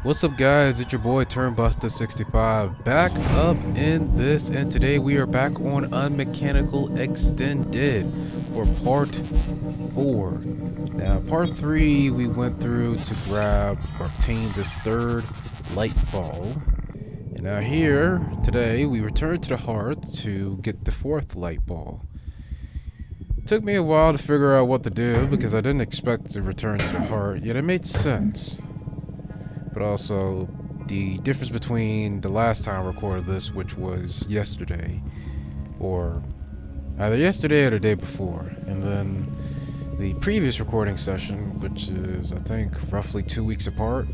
What's up, guys? It's your boy Turnbuster65 back up in this, and today we are back on Unmechanical Extended for part 4. Now, part 3 we went through to grab or obtain this third light ball, and now here today we return to the hearth to get the fourth light ball. It took me a while to figure out what to do because I didn't expect to return to the hearth, yet it made sense. But also, the difference between the last time I recorded this, which was yesterday, or either yesterday or the day before, and then the previous recording session, which is, I think, roughly 2 weeks apart,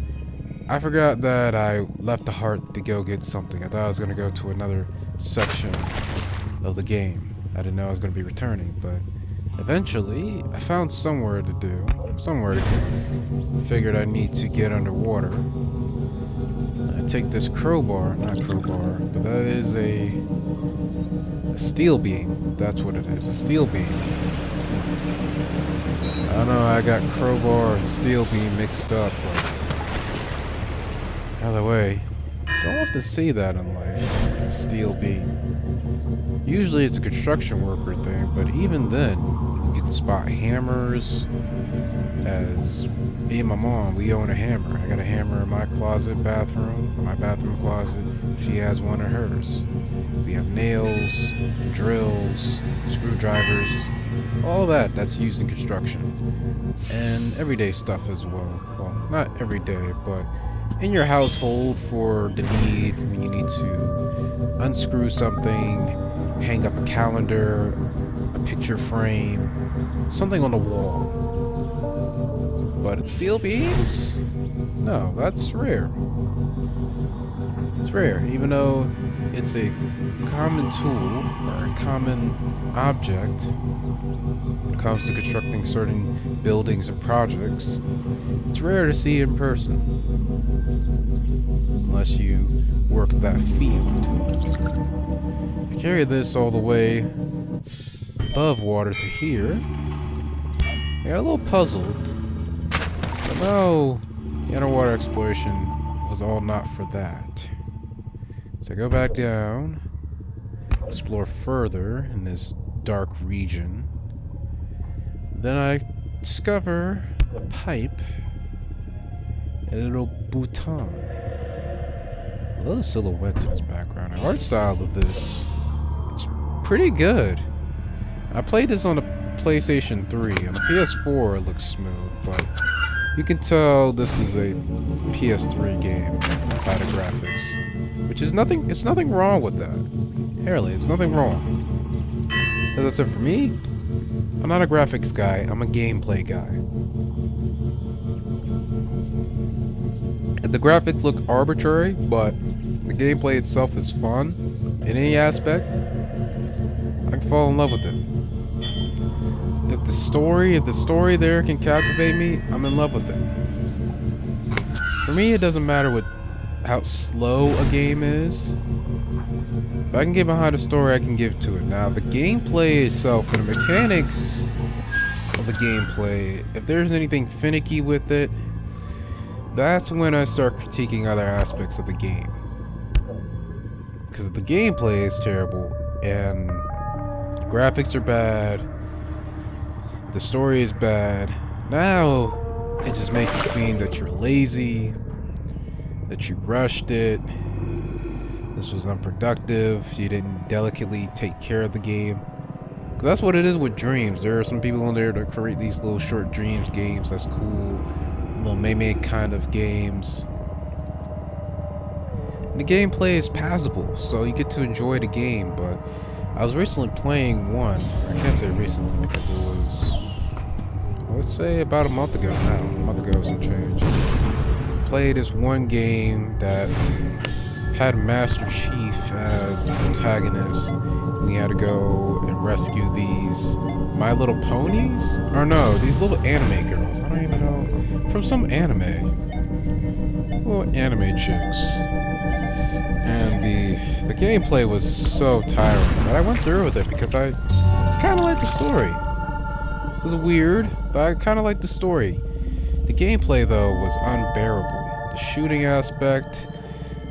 I forgot that I left the heart to go get something. I thought I was going to go to another section of the game. I didn't know I was going to be returning, but eventually, I found somewhere to go. Figured I need to get underwater. I take this crowbar, not crowbar, but that is a steel beam. That's what it is, a steel beam. I don't know, I got crowbar and steel beam mixed up, but either way, don't often see that in life, steel beam. Usually it's a construction worker thing, but even then, you can spot hammers. As me and my mom, we own a hammer. I got a hammer in my my bathroom closet. She has one in hers. We have nails, drills, screwdrivers, all that's used in construction. And everyday stuff as well. Well, not every day, but in your household for the need when you need to unscrew something, hang up a calendar, a picture frame, something on the wall. But it's steel beams? No, that's rare. It's rare, even though it's a common tool or a common object when it comes to constructing certain buildings and projects. It's rare to see in person, unless you work that field. I carry this all the way above water to here. I got a little puzzled. No, the underwater exploration was all not for that. So I go back down, explore further in this dark region. Then I discover a pipe, a little bouton. A little silhouettes in this background. The art style of this is pretty good. I played this on the PlayStation 3. On the PS4 it looks smooth, but you can tell this is a PS3 game by the graphics, which is nothing. It's nothing wrong with that. Apparently, it's nothing wrong. As I said, for me, I'm not a graphics guy. I'm a gameplay guy. The graphics look arbitrary, but the gameplay itself is fun in any aspect. I can fall in love with it. If the story there can captivate me, I'm in love with it. For me, it doesn't matter how slow a game is. If I can get behind a story, I can give to it. Now, the gameplay itself and the mechanics of the gameplay, if there's anything finicky with it, that's when I start critiquing other aspects of the game. Because the gameplay is terrible, and the graphics are bad, the story is bad. Now, it just makes it seem that you're lazy, that you rushed it, this was unproductive, you didn't delicately take care of the game. 'Cause that's what it is with dreams. There are some people on there that create these little short dreams games, that's cool, little meme kind of games. And the gameplay is passable, so you get to enjoy the game, but I was recently playing one. I can't say recently because it was, I would say, about a month ago now. A month ago, some change. Played this one game that had Master Chief as the protagonist. We had to go and rescue these My Little Ponies? Or no, these little anime girls. I don't even know. From some anime. Little anime chicks. And the gameplay was so tiring, but I went through with it because I kind of liked the story. It was weird, but I kind of liked the story. The gameplay, though, was unbearable. The shooting aspect,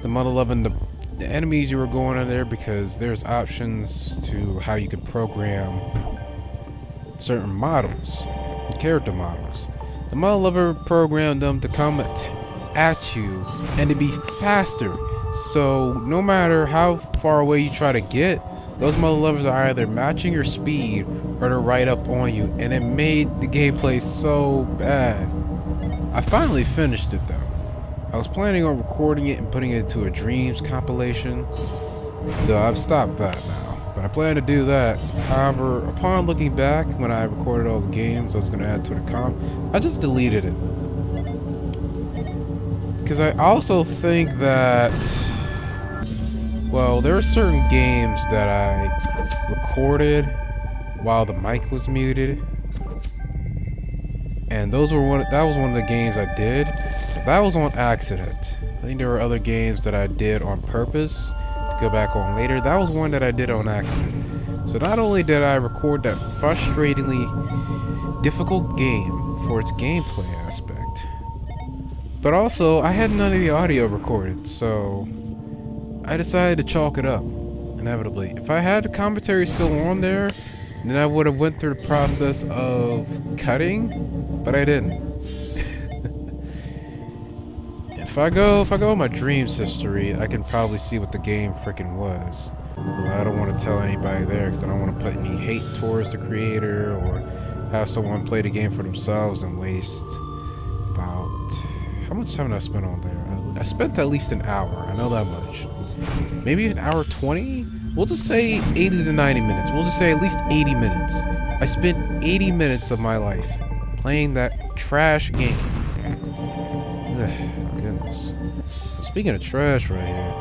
the Model 11, the enemies you were going in there, because there's options to how you can program certain models, character models. The Model 11 programmed them to come at you and to be faster. So no matter how far away you try to get, those Model 11s are either matching your speed or they're right up on you, and it made the gameplay so bad. I finally finished it though. I was planning on recording it and putting it to a Dreams compilation, though I've stopped that now. But I plan to do that. However, upon looking back, when I recorded all the games I was going to add to the comp, I just deleted it. Because I also think that, well, there are certain games that I recorded while the mic was muted, and that was one of the games I did. But that was on accident. I think there were other games that I did on purpose to go back on later. That was one that I did on accident. So not only did I record that frustratingly difficult game for its gameplay aspect, but also I had none of the audio recorded, so I decided to chalk it up, inevitably. If I had the commentary still on there, then I would have went through the process of cutting, but I didn't. If I go in my Dreams history, I can probably see what the game frickin' was. But I don't want to tell anybody there, because I don't want to put any hate towards the creator or have someone play the game for themselves and waste about... How much time did I spend on there? I spent at least an hour. I know that much. Maybe an hour 20? We'll just say 80 to 90 minutes. We'll just say at least 80 minutes. I spent 80 minutes of my life playing that trash game. Ugh, goodness. Speaking of trash right here,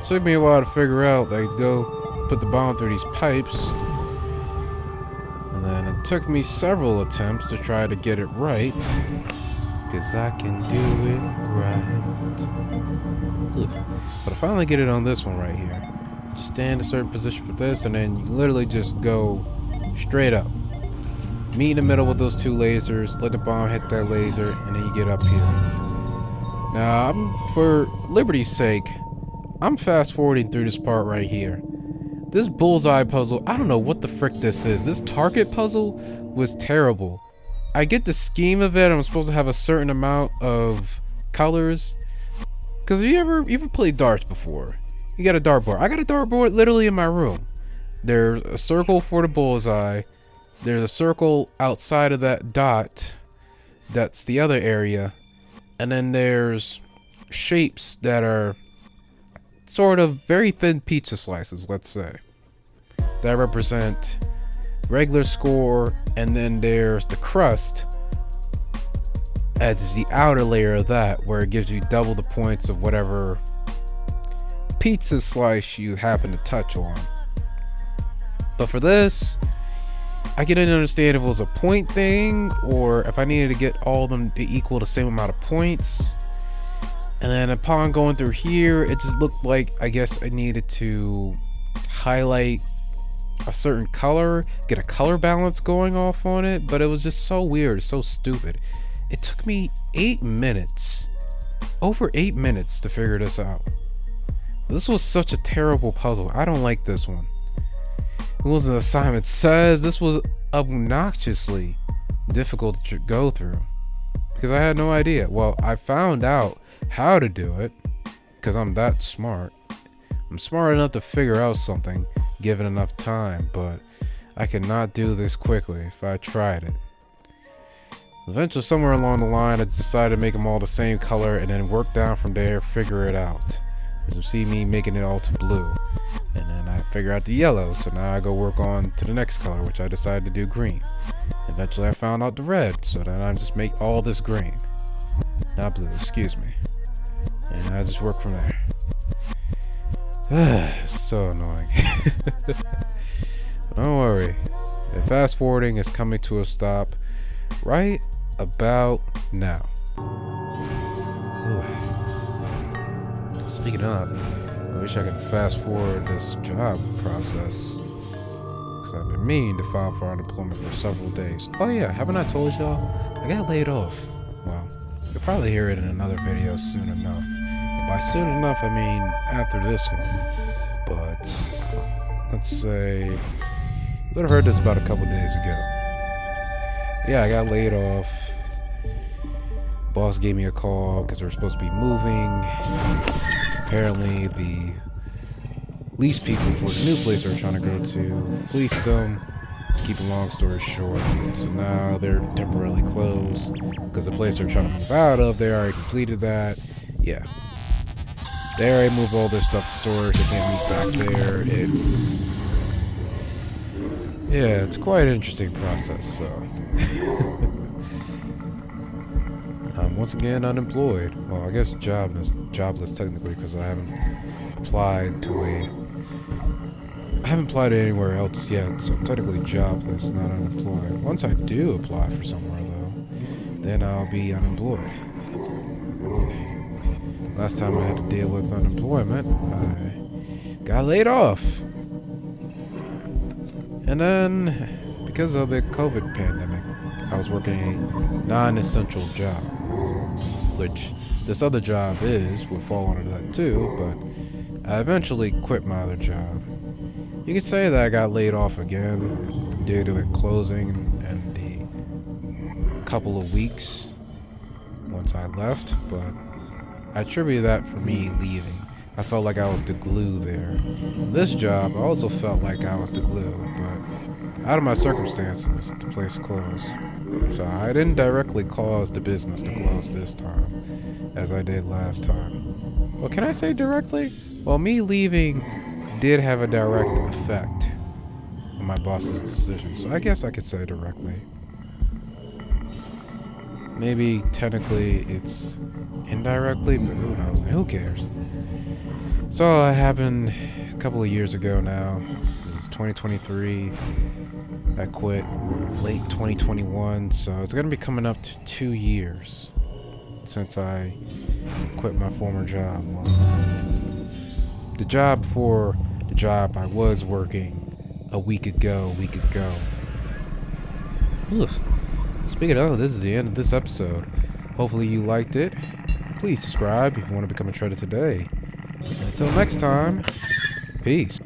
it took me a while to figure out that I'd go put the bomb through these pipes. And then it took me several attempts to try to get it right. Because I can do it right. Ugh. But I finally get it on this one right here. You stand a certain position for this, and then you literally just go straight up. Meet in the middle with those two lasers, let the bomb hit that laser, and then you get up here. Now, for liberty's sake, I'm fast forwarding through this part right here. This bullseye puzzle, I don't know what the frick this is. This target puzzle was terrible. I get the scheme of it. I'm supposed to have a certain amount of colors. Because have you ever played darts before? You got a dartboard. I got a dartboard literally in my room. There's a circle for the bullseye. There's a circle outside of that dot. That's the other area. And then there's shapes that are sort of very thin pizza slices, let's say, that represent regular score, and then there's the crust as the outer layer of that, where it gives you double the points of whatever pizza slice you happen to touch on. But for this, I didn't understand if it was a point thing or if I needed to get all of them to equal the same amount of points. And then upon going through here, it just looked like, I guess I needed to highlight a certain color, get a color balance going off on it, but it was just so weird, so stupid. It took me 8 minutes, over 8 minutes to figure this out. This was such a terrible puzzle. I don't like this one. It was an assignment says this was obnoxiously difficult to go through because I had no idea. Well, I found out how to do it because I'm that smart. I'm smart enough to figure out something given enough time, but I could not do this quickly if I tried it. Eventually, somewhere along the line, I decided to make them all the same color and then work down from there, figure it out. You see me making it all to blue, and then I figure out the yellow, so now I go work on to the next color, which I decided to do green. Eventually I found out the red, so then I just make all this green, not blue, excuse me, and I just work from there. So annoying. But don't worry, the fast forwarding is coming to a stop right about now. Ooh. Speaking of, I wish I could fast forward this job process, because I've been meaning to file for unemployment for several days. Oh yeah, haven't I told y'all? I got laid off. Well, probably hear it in another video soon enough. And by soon enough, I mean after this one. But let's say you would have heard this about a couple days ago. Yeah, I got laid off. Boss gave me a call because we were supposed to be moving. Apparently, the lease people for the new place we were trying to go to fleeced them. To keep a long story short, so now they're temporarily closed because the place they're trying to move out of, they already completed that. Yeah, they already moved all their stuff to storage. They can't meet back there. It's quite an interesting process. So I'm once again unemployed. Well, I guess jobless technically because I haven't applied anywhere else yet, so I'm technically jobless, not unemployed. Once I do apply for somewhere, though, then I'll be unemployed. Last time I had to deal with unemployment, I got laid off. And then, because of the COVID pandemic, I was working a non-essential job, which this other job would fall under that too, but I eventually quit my other job. You could say that I got laid off again due to it closing in the couple of weeks once I left, but I attribute that for me leaving. I felt like I was the glue there. This job, I also felt like I was the glue, but out of my circumstances, the place closed. So I didn't directly cause the business to close this time, as I did last time. Well, can I say directly? Well, me leaving did have a direct effect on my boss's decision, so I guess I could say directly. Maybe technically it's indirectly, but who knows? Who cares? So it happened a couple of years ago now. This is 2023. I quit late 2021, so it's gonna be coming up to 2 years since I quit my former job. The job I was working a week ago. Oof. Speaking of, this is the end of this episode. Hopefully you liked it. Please subscribe if you want to become a trader today. And until next time, peace.